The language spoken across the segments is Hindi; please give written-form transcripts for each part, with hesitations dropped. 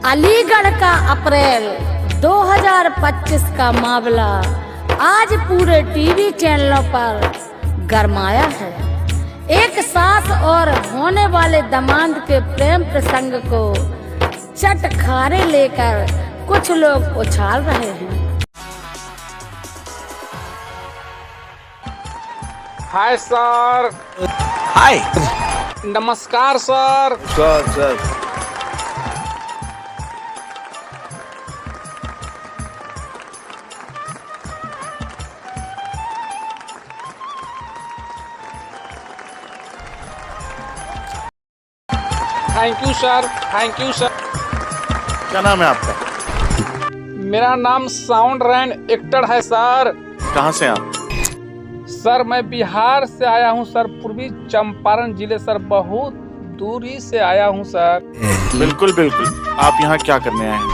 अलीगढ़ का अप्रैल 2025 का मामला आज पूरे टीवी चैनलों पर गरमाया है। एक सास और होने वाले दामाद के प्रेम प्रसंग को चटखारे लेकर कुछ लोग उछाल रहे हैं। Hi sir. हाय। नमस्कार sir. Sir thank you sir, thank you sir. क्या नाम है आपका? मेरा नाम साउंड रैन एक्टर है सर। कहाँ से आप? सर मैं बिहार से आया हूँ सर, पूर्वी चंपारण जिले सर, बहुत दूरी से आया हूँ सर। बिल्कुल बिल्कुल, आप यहाँ क्या करने आए हैं?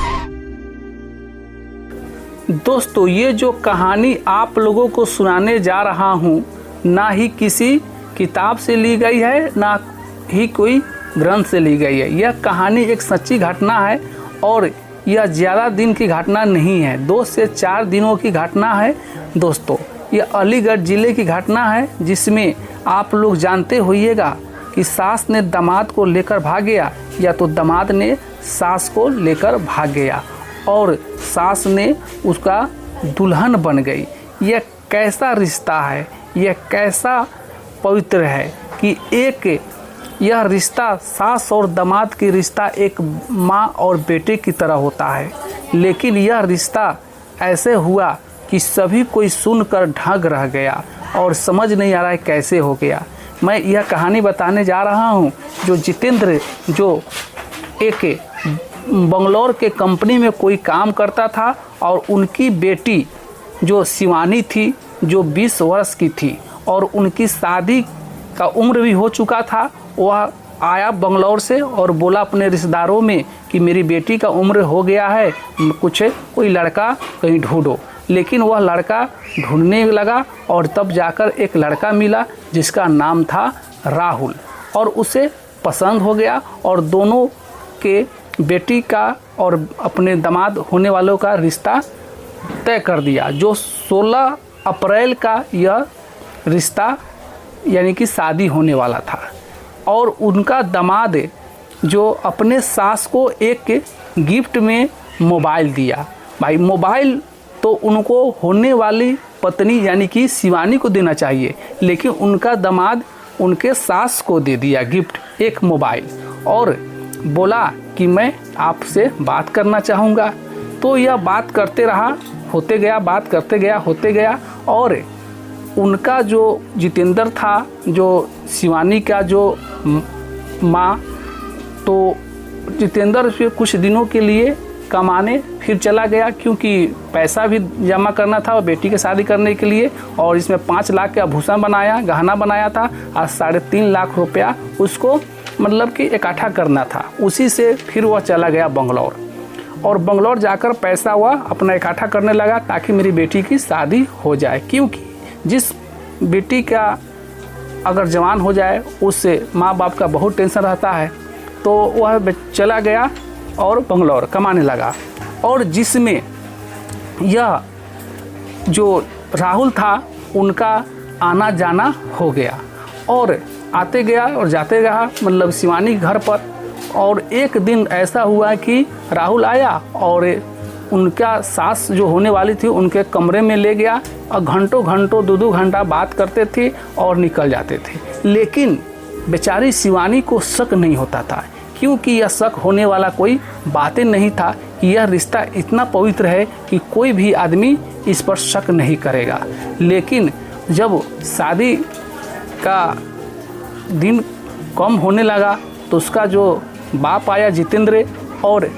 दोस्तों, ये जो कहानी आप लोगों को सुनाने जा रहा हूँ ना ही किसी किताब से ली गई है, ना ही कोई ग्रंथ से ली गई है। यह कहानी एक सच्ची घटना है और यह ज़्यादा दिन की घटना नहीं है, 2 से 4 दिनों की घटना है। दोस्तों, यह अलीगढ़ ज़िले की घटना है, जिसमें आप लोग जानते होइएगा कि सास ने दामाद को लेकर भाग गया या तो दामाद ने सास को लेकर भाग गया और सास ने उसका दुल्हन बन गई। यह कैसा रिश्ता है, यह कैसा पवित्र है कि यह रिश्ता सास और दामाद की रिश्ता एक माँ और बेटे की तरह होता है। लेकिन यह रिश्ता ऐसे हुआ कि सभी कोई सुनकर ढंग रह गया और समझ नहीं आ रहा है कैसे हो गया। मैं यह कहानी बताने जा रहा हूँ जो जितेंद्र, जो एक बंगलौर के कंपनी में कोई काम करता था और उनकी बेटी जो शिवानी थी, जो 20 वर्ष की थी और उनकी शादी का उम्र भी हो चुका था। वह आया बंगलौर से और बोला अपने रिश्तेदारों में कि मेरी बेटी का उम्र हो गया है, कोई लड़का कहीं ढूंढो। लेकिन वह लड़का ढूंढने लगा और तब जाकर एक लड़का मिला जिसका नाम था राहुल, और उसे पसंद हो गया और दोनों के बेटी का और अपने दामाद होने वालों का रिश्ता तय कर दिया। जो 16 अप्रैल का यह रिश्ता यानी कि शादी होने वाला था। और उनका दामाद जो अपने सास को एक गिफ्ट में मोबाइल दिया। भाई, मोबाइल तो उनको होने वाली पत्नी यानी कि शिवानी को देना चाहिए, लेकिन उनका दामाद उनके सास को दे दिया गिफ्ट, एक मोबाइल, और बोला कि मैं आपसे बात करना चाहूँगा। तो यह बात करते रहा, होते गया, बात करते गया, होते गया। और उनका जो जितेंद्र था, जो शिवानी का जो माँ, तो जितेंद्र फिर कुछ दिनों के लिए कमाने फिर चला गया, क्योंकि पैसा भी जमा करना था और बेटी की शादी करने के लिए। और इसमें 5 लाख का आभूषण बनाया, गहना बनाया था और 3.5 लाख रुपया उसको मतलब कि इकट्ठा करना था। उसी से फिर वह चला गया बंगलौर, और बंगलौर जाकर पैसा वह अपना इकट्ठा करने लगा ताकि मेरी बेटी की शादी हो जाए। क्योंकि जिस बेटी का अगर जवान हो जाए उससे माँ बाप का बहुत टेंशन रहता है। तो वह चला गया और बंगलौर कमाने लगा, और जिसमें यह जो राहुल था उनका आना जाना हो गया और आते गया और जाते गया, मतलब शिवानी घर पर। और एक दिन ऐसा हुआ कि राहुल आया और उनका सास जो होने वाली थी उनके कमरे में ले गया और घंटों 2 घंटा बात करते थे और निकल जाते थे। लेकिन बेचारी शिवानी को शक नहीं होता था, क्योंकि यह शक होने वाला कोई बातें नहीं था कि यह रिश्ता इतना पवित्र है कि कोई भी आदमी इस पर शक नहीं करेगा। लेकिन जब शादी का दिन कम होने लगा तो उसका जो बाप आया जितेंद्र, और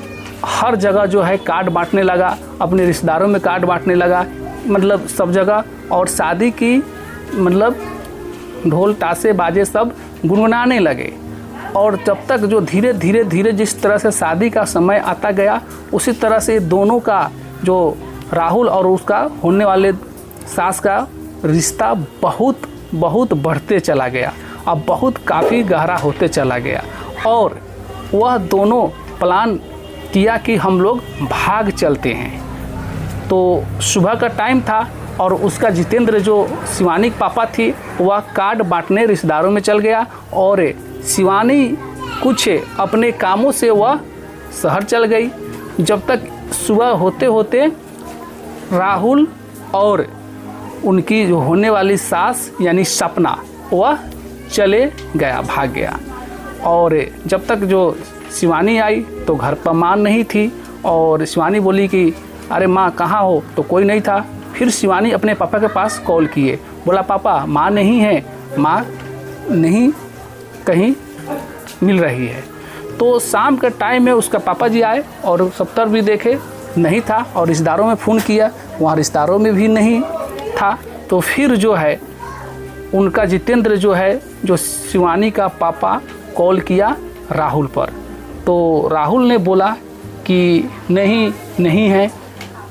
हर जगह जो है कार्ड बांटने लगा, अपने रिश्तेदारों में कार्ड बांटने लगा, मतलब सब जगह। और शादी की मतलब ढोल ताशे बाजे सब गुनगुनाने लगे। और जब तक जो धीरे धीरे जिस तरह से शादी का समय आता गया, उसी तरह से दोनों का जो राहुल और उसका होने वाले सास का रिश्ता बहुत बढ़ते चला गया, अब बहुत काफ़ी गहरा होते चला गया। और वह दोनों प्लान किया कि हम लोग भाग चलते हैं। तो सुबह का टाइम था और उसका जितेंद्र जो शिवानी के पापा थी वह कार्ड बांटने रिश्तेदारों में चल गया और शिवानी कुछ अपने कामों से वह शहर चल गई। जब तक सुबह होते होते राहुल और उनकी जो होने वाली सास यानी सपना वह चले गया, भाग गया। और जब तक जो शिवानी आई तो घर पर माँ नहीं थी और शिवानी बोली कि अरे माँ कहाँ हो, तो कोई नहीं था। फिर शिवानी अपने पापा के पास कॉल किए, बोला पापा माँ नहीं है, माँ नहीं कहीं मिल रही है। तो शाम के टाइम में उसका पापा जी आए और सब तरफ भी देखे, नहीं था। और रिश्तेदारों में फ़ोन किया, वहाँ रिश्तेदारों में भी नहीं था। तो फिर जो है उनका जितेंद्र जो है, जो शिवानी का पापा, कॉल किया राहुल पर। तो राहुल ने बोला कि नहीं है।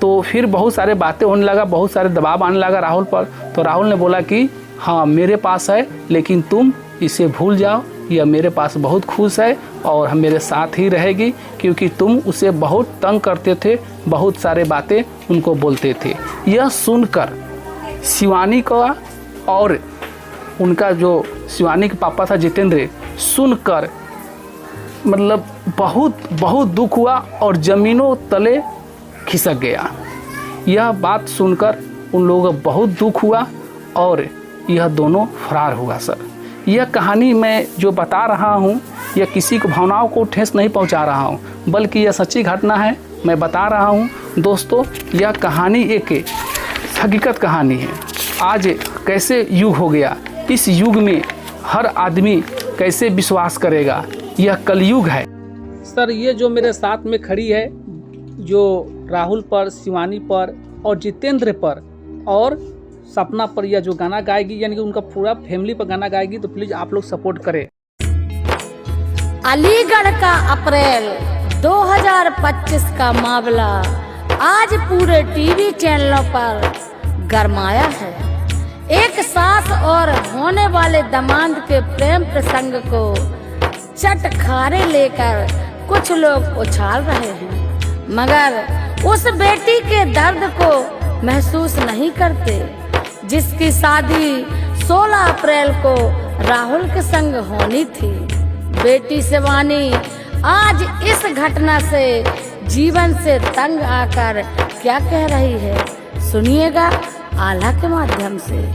तो फिर बहुत सारे बातें होने लगा, बहुत सारे दबाव आने लगा राहुल पर। तो राहुल ने बोला कि हाँ मेरे पास है, लेकिन तुम इसे भूल जाओ, यह मेरे पास बहुत खुश है और हम मेरे साथ ही रहेगी, क्योंकि तुम उसे बहुत तंग करते थे, बहुत सारे बातें उनको बोलते थे। यह सुनकर शिवानी का और उनका जो शिवानी के पापा था जितेंद्र, सुनकर मतलब बहुत दुख हुआ और ज़मीनों तले खिसक गया। यह बात सुनकर उन लोगों को बहुत दुख हुआ और यह दोनों फरार हुआ। सर, यह कहानी मैं जो बता रहा हूँ यह किसी को भावनाओं को ठेस नहीं पहुँचा रहा हूँ, बल्कि यह सच्ची घटना है, मैं बता रहा हूँ। दोस्तों, यह कहानी एक हकीकत कहानी है। आज कैसे युग हो गया, इस युग में हर आदमी कैसे विश्वास करेगा, यह कलयुग है। सर, ये जो मेरे साथ में खड़ी है, जो राहुल पर, शिवानी पर और जितेंद्र पर और सपना पर यह जो गाना गाएगी, यानी कि उनका पूरा फैमिली पर गाना गाएगी, तो प्लीज़ आप लोग सपोर्ट करें। अलीगढ़ का अप्रैल 2025 का मामला आज पूरे टीवी चैनलों पर गरमाया है। एक सास और होने वाले दामाद के प्रेम प्रसंग को चटखारे लेकर कुछ लोग उछाल रहे हैं, मगर उस बेटी के दर्द को महसूस नहीं करते जिसकी शादी 16 अप्रैल को राहुल के संग होनी थी। बेटी शिवानी आज इस घटना से जीवन से तंग आकर क्या कह रही है, सुनिएगा आला के माध्यम से।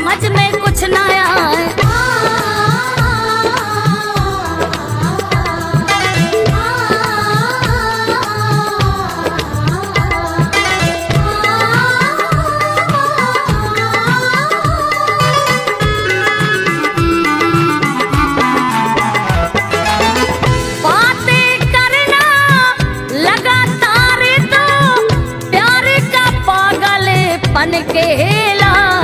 समझ में कुछ ना आए। बातें करना लगातार तो प्यार का पागलपन कहलाए।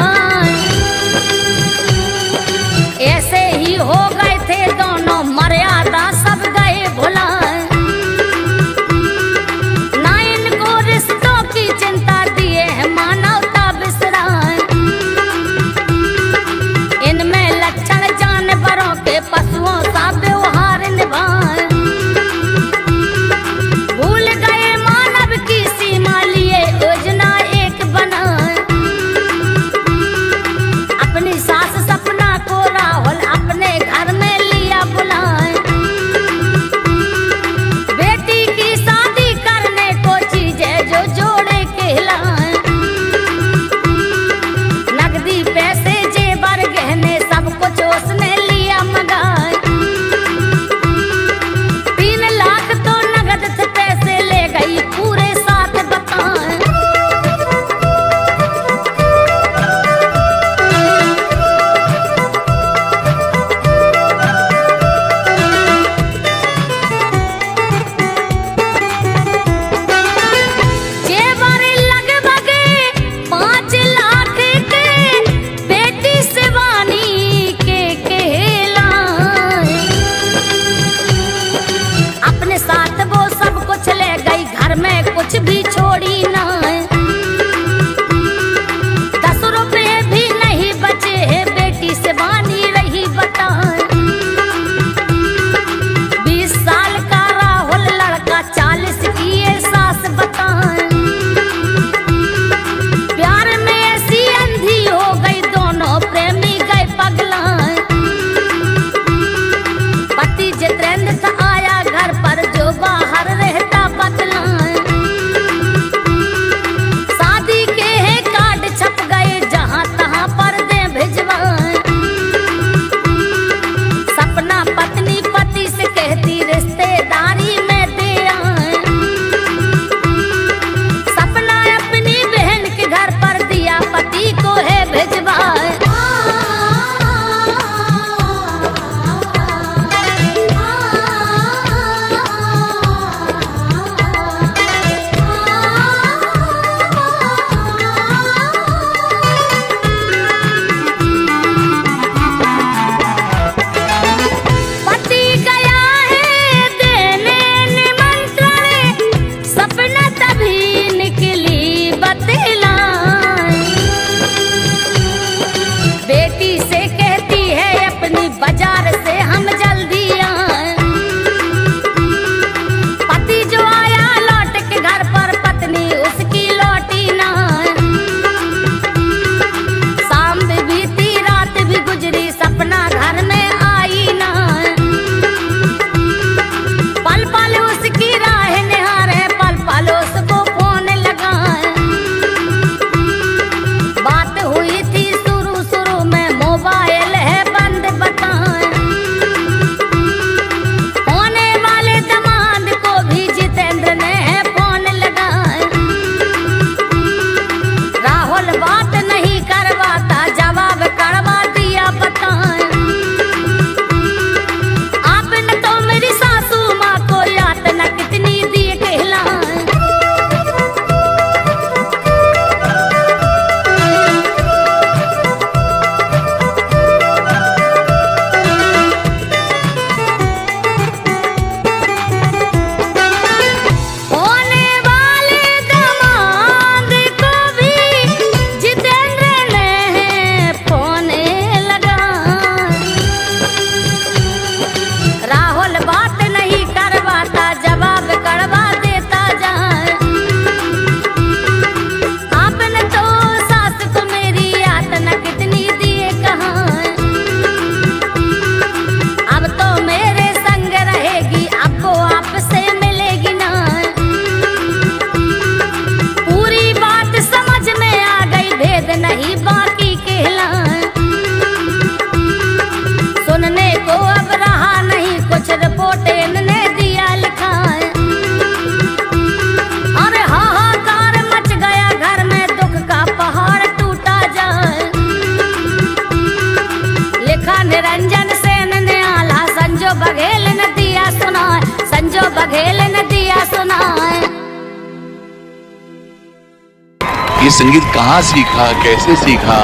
संगीत कहाँ सीखा, कैसे सीखा,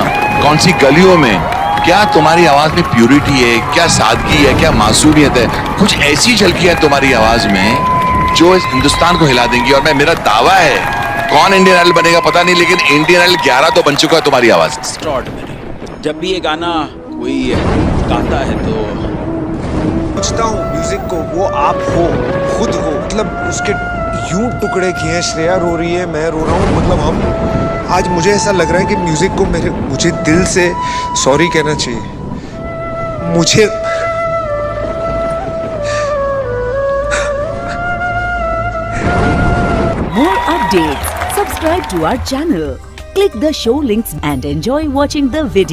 कौन सी गलियों में, क्या तुम्हारी आवाज में प्यूरिटी है, क्या सादगी है, क्या मासूमियत है, कुछ ऐसी झलकियां तुम्हारी आवाज में जो इस हिंदुस्तान को हिला देंगी। और मेरा दावा है, कौन इंडियन आइडल बनेगा पता नहीं, लेकिन इंडियन आइडल 11 तो बन चुका है तुम्हारी आवाज। एक्स्ट्रॉर्डिनरी। जब भी ये गाना कोई गाता है तो पूछता हूँ म्यूजिक को, वो आप हो, खुद हो, मतलब उसके यूं टुकड़े किए हैं। श्रेया रो रही है, मैं रो रहा हूँ, मतलब हम आज मुझे ऐसा लग रहा है कि म्यूजिक को मुझे दिल से सॉरी कहना चाहिए। मुझे More updates. Subscribe to our channel. Click the show links and enjoy watching the video.